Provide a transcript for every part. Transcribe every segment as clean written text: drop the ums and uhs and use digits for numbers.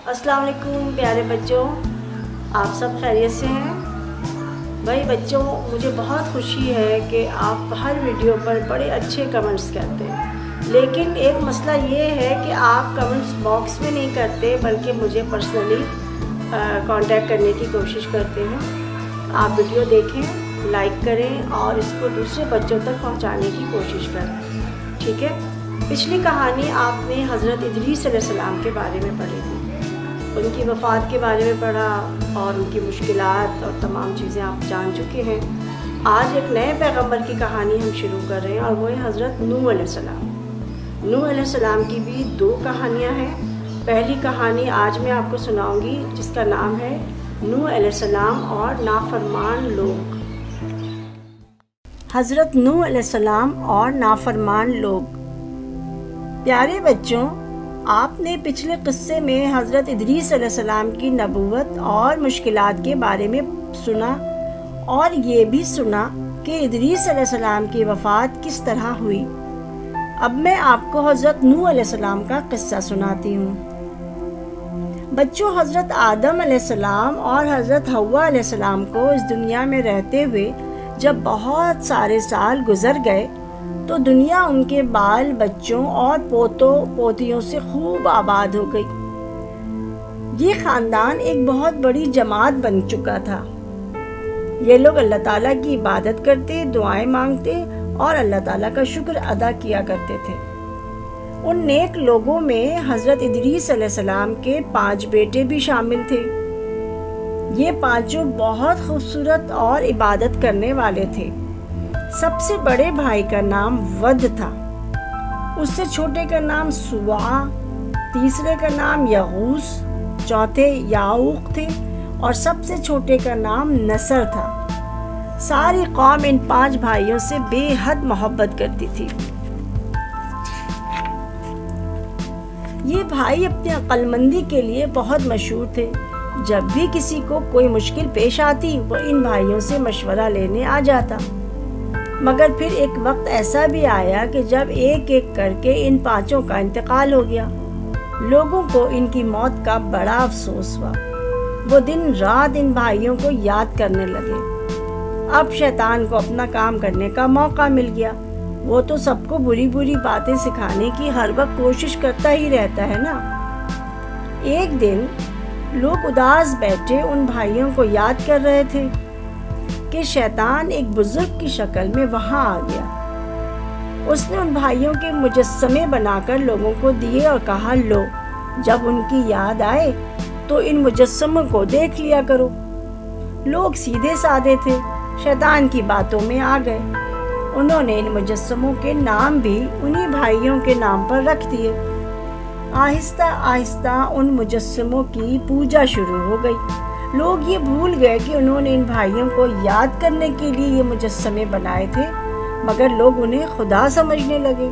अस्सलाम वालेकुम प्यारे बच्चों, आप सब खैरियत से हैं? भाई बच्चों, मुझे बहुत खुशी है कि आप हर वीडियो पर बड़े अच्छे कमेंट्स करते हैं, लेकिन एक मसला ये है कि आप कमेंट्स बॉक्स में नहीं करते बल्कि मुझे पर्सनली कांटेक्ट करने की कोशिश करते हैं। आप वीडियो देखें, लाइक करें और इसको दूसरे बच्चों तक पहुंचाने की कोशिश करें, ठीक है? पिछली कहानी आपने हज़रत इदरीस अलैहिस्सलाम के बारे में पढ़ी थी, उनकी वफ़ात के बारे में पढ़ा और उनकी मुश्किलात और तमाम चीज़ें आप जान चुके हैं। आज एक नए पैगंबर की कहानी हम शुरू कर रहे हैं और वो है हज़रत नूह अलैहिस्सलाम। नूह अलैहिस्सलाम की भी दो कहानियाँ हैं। पहली कहानी आज मैं आपको सुनाऊंगी जिसका नाम है नूह अलैहिस्सलाम और नाफरमान लोग। हज़रत नूह अलैहिस्सलाम और नाफरमान लोग। प्यारे बच्चों, आपने पिछले किस्से में हज़रत इदरीस अलैहिस्सलाम की नबूवत और मुश्किलात के बारे में सुना और ये भी सुना कि इदरीस अलैहिस्सलाम की वफ़ात किस तरह हुई। अब मैं आपको हज़रत नूह अलैहिस्सलाम का किस्सा सुनाती हूँ। बच्चों, हज़रत आदम अलैहिस्सलाम और हज़रत हव्वा अलैहिस्सलाम को इस दुनिया में रहते हुए जब बहुत सारे साल गुज़र गए तो दुनिया उनके बाल बच्चों और पोतों पोतियों से खूब आबाद हो गई। ये ख़ानदान एक बहुत बड़ी जमात बन चुका था। ये लोग अल्लाह ताला की इबादत करते, दुआएं मांगते और अल्लाह ताला का शुक्र अदा किया करते थे। उन नेक लोगों में हज़रत इदरीस अलैहिस्सलाम के 5 बेटे भी शामिल थे। ये पांचों बहुत खूबसूरत और इबादत करने वाले थे। सबसे बड़े भाई का नाम वद था, उससे छोटे का नाम सुवा, तीसरे का नाम यगूस, चौथे याऊक थे और सबसे छोटे का नाम नसर था। सारी कौम इन 5 भाइयों से बेहद मोहब्बत करती थी। ये भाई अपनी अक्लमंदी के लिए बहुत मशहूर थे। जब भी किसी को कोई मुश्किल पेश आती वो इन भाइयों से मशवरा लेने आ जाता। मगर फिर एक वक्त ऐसा भी आया कि जब एक एक करके इन 5 का इंतकाल हो गया। लोगों को इनकी मौत का बड़ा अफसोस हुआ। वो दिन रात इन भाइयों को याद करने लगे। अब शैतान को अपना काम करने का मौका मिल गया। वो तो सबको बुरी बुरी बातें सिखाने की हर वक्त कोशिश करता ही रहता है ना। एक दिन लोग उदास बैठे उन भाइयों को याद कर रहे थे कि शैतान एक बुजुर्ग की शक्ल में वहां आ गया। उसने उन भाइयों के मुजस्समे बनाकर लोगों को दिए और कहा, लो, जब उनकी याद आए तो इन मुजस्समों को देख लिया करो। लोग सीधे साधे थे, शैतान की बातों में आ गए। उन्होंने इन मुजस्समों के नाम भी उन्हीं भाइयों के नाम पर रख दिए। आहिस्ता आहिस्ता उन मुजस्समों की पूजा शुरू हो गई। लोग ये भूल गए कि उन्होंने इन भाइयों को याद करने के लिए ये मुजस्समे बनाए थे, मगर लोग उन्हें खुदा समझने लगे।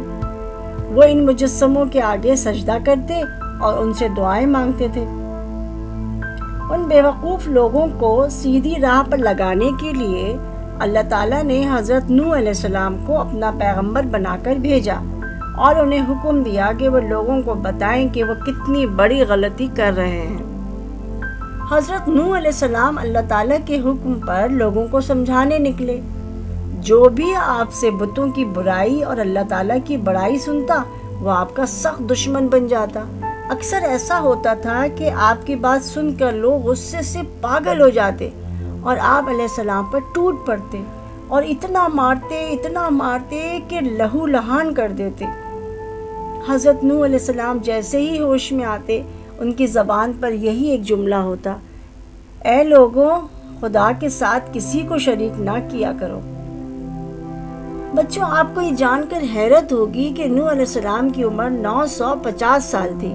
वो इन मुजस्समों के आगे सजदा करते और उनसे दुआएं मांगते थे। उन बेवकूफ़ लोगों को सीधी राह पर लगाने के लिए अल्लाह ताला ने हज़रत नूह अलैहिस्सलाम को अपना पैगंबर बनाकर भेजा और उन्हें हुक्म दिया कि वो लोगों को बताएं कि वो कितनी बड़ी गलती कर रहे हैं। हज़रत नूह अलैहिस्सलाम अल्लाह ताला के हुक्म पर लोगों को समझाने निकले। जो भी आपसे बुतों की बुराई और अल्लाह ताला की बड़ाई सुनता वो आपका सख्त दुश्मन बन जाता। अक्सर ऐसा होता था कि आपकी बात सुनकर लोग गुस्से से पागल हो जाते और आप अलैहिस्सलाम पर टूट पड़ते और इतना मारते कि लहू लहान कर देते। हज़रत नूह अलैहिस्सलाम जैसे ही होश में आते उनकी ज़बान पर यही एक जुमला होता, ऐ लोगों, खुदा के साथ किसी को शरीक ना किया करो। बच्चों, आपको ये जानकर हैरत होगी कि नूह अलैहिस्सलाम की उम्र 950 साल थी।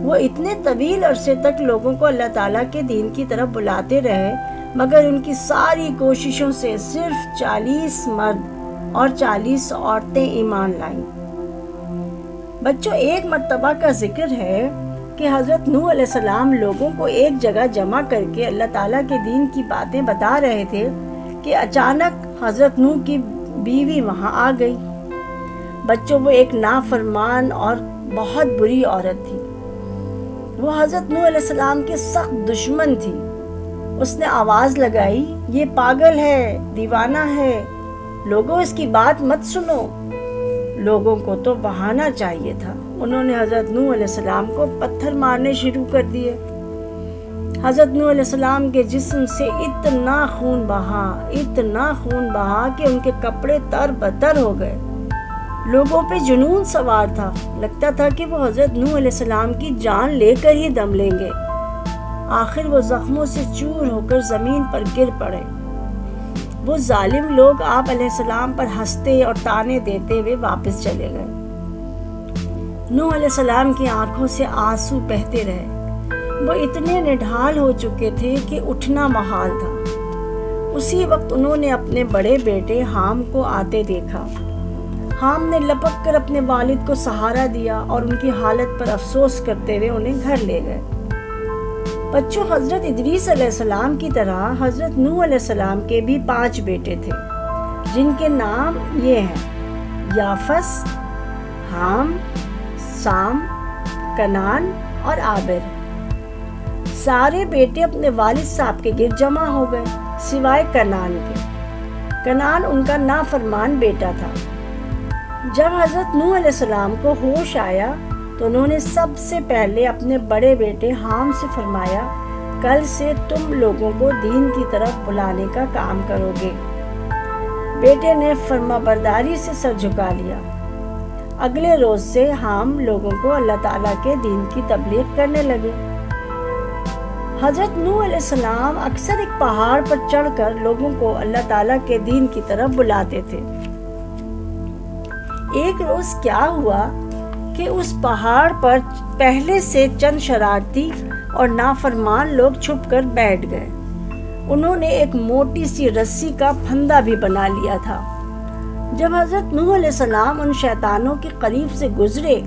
वो इतने तवील अरसे तक लोगों को अल्लाह ताला के दीन की तरफ बुलाते रहे, मगर उनकी सारी कोशिशों से सिर्फ 40 मर्द और 40 औरतें ईमान लाईं। बच्चों, एक मर्तबा का जिक्र है कि हज़रत नूह अलैहिस्सलाम लोगों को एक जगह जमा करके अल्लाह ताला के दीन की बातें बता रहे थे कि अचानक हज़रत नूह की बीवी वहाँ आ गई। बच्चों, वो एक नाफरमान और बहुत बुरी औरत थी। وہ حضرت نوح علیہ السلام کے سخت دشمن تھی۔ اس نے آواز لگائی، یہ پاگل ہے، دیوانہ ہے، لوگوں اس کی بات مت سنو۔ لوگوں کو تو بہانا چاہیے تھا۔ انہوں نے حضرت نوح علیہ السلام کو پتھر مارنے شروع کر دیے۔ حضرت نوح علیہ السلام کے جسم سے اتنا خون بہا کہ ان کے کپڑے تر بتر ہو گئے۔ لوگوں پہ جنون سوار تھا، لگتا تھا کہ وہ حضرت نوح علیہ السلام کی جان لے کر ہی دم لیں گے۔ آخر وہ زخموں سے چور ہو کر زمین پر گر پڑے۔ وہ ظالم لوگ آپ علیہ السلام پر ہنستے اور طعنے دیتے ہوئے واپس چلے گئے۔ نوح علیہ السلام کی آنکھوں سے آنسو بہتے رہے۔ وہ اتنے نڈھال ہو چکے تھے کہ اٹھنا محال تھا۔ اسی وقت انہوں نے اپنے بڑے بیٹے حام کو آتے دیکھا۔ حام نے لپک کر اپنے والد کو سہارا دیا اور ان کی حالت پر افسوس کرتے ہوئے انہیں گھر لے گئے۔ بچوں، حضرت ادریس علیہ السلام کی طرح حضرت نوح علیہ السلام کے بھی 5 بیٹے تھے، جن کے نام یہ ہیں: یافس، حام، سام، کنعان اور آبر۔ سارے بیٹے اپنے والد صاحب کے گرد جمع ہو گئے، سوائے کنعان کے۔ کنعان ان کا نافرمان بیٹا تھا۔ جب حضرت نوح علیہ السلام کو ہوش آیا تو انہوں نے سب سے پہلے اپنے بڑے بیٹے حام سے فرمایا، کل سے تم لوگوں کو دین کی طرف بلانے کا کام کرو گے۔ بیٹے نے فرما برداری سے سر جھکا لیا۔ اگلے روز سے حام لوگوں کو اللہ تعالیٰ کے دین کی تبلیغ کرنے لگے۔ حضرت نوح علیہ السلام اکثر ایک پہاڑ پر چڑھ کر لوگوں کو اللہ تعالیٰ کے دین کی طرف بلاتے تھے۔ ایک روز کیا ہوا کہ اس پہاڑ پر پہلے سے چند شرارتی اور نافرمان لوگ چھپ کر بیٹھ گئے۔ انہوں نے ایک موٹی سی رسی کا پھندا بھی بنا لیا تھا۔ جب حضرت نوح علیہ السلام ان شیطانوں کے قریب سے گزرے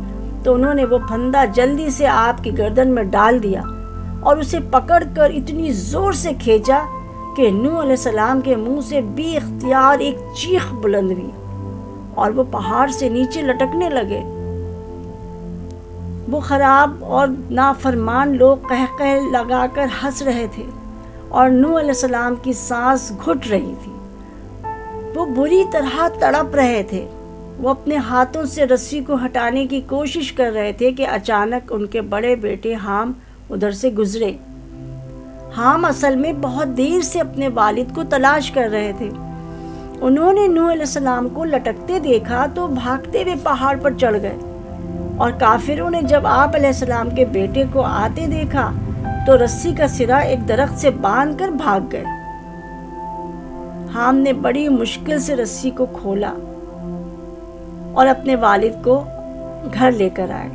تو انہوں نے وہ پھندا جلدی سے آپ کی گردن میں ڈال دیا اور اسے پکڑ کر اتنی زور سے کھینچا کہ نوح علیہ السلام کے منہ سے بے اختیار ایک چیخ بلند ہوئی اور وہ پہاڑ سے نیچے لٹکنے لگے۔ وہ خراب اور نافرمان لوگ قہقہ لگا کر ہنس رہے تھے اور نوح علیہ السلام کی سانس گھٹ رہی تھی۔ وہ بری طرح تڑپ رہے تھے۔ وہ اپنے ہاتھوں سے رسی کو ہٹانے کی کوشش کر رہے تھے کہ اچانک ان کے بڑے بیٹے حام ادھر سے گزرے۔ حام اصل میں بہت دیر سے اپنے والد کو تلاش کر رہے تھے۔ انہوں نے نوح علیہ السلام کو لٹکتے دیکھا تو بھاگتے ہوئے پہاڑ پر چڑھ گئے، اور کافروں نے جب آپ علیہ السلام کے بیٹے کو آتے دیکھا تو رسی کا سرا ایک درخت سے باندھ کر بھاگ گئے۔ حام نے بڑی مشکل سے رسی کو کھولا اور اپنے والد کو گھر لے کر آئے۔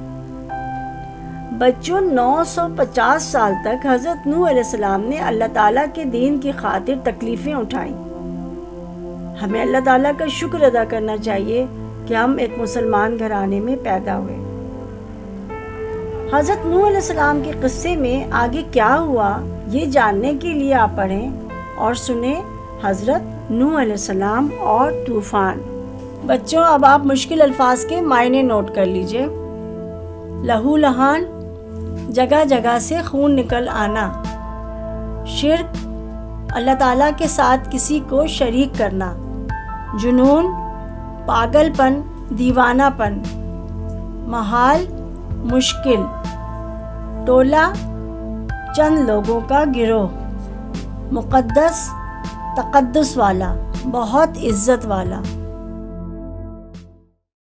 بچوں، 950 سال تک حضرت نوح علیہ السلام نے اللہ تعالیٰ کے دین کی خاطر تکلیفیں اٹھائیں۔ ہمیں اللہ تعالیٰ کا شکر ادا کرنا چاہیے کہ ہم ایک مسلمان گھرانے میں پیدا ہوئے۔ حضرت نوح علیہ السلام کے قصے میں آگے کیا ہوا، یہ جاننے کے لیے آپ پڑھیں اور سنیں حضرت نوح علیہ السلام اور طوفان۔ بچوں، اب آپ مشکل الفاظ کے معنی نوٹ کر لیجئے۔ لہو لہان، جگہ جگہ سے خون نکل آنا۔ شرک، اللہ تعالیٰ کے ساتھ کسی کو شریک کرنا۔ جنون، پاگل پن، دیوانہ پن۔ محال، مشکل۔ ٹولہ، چند لوگوں کا گروہ۔ مقدس، تقدس والا، بہت عزت والا۔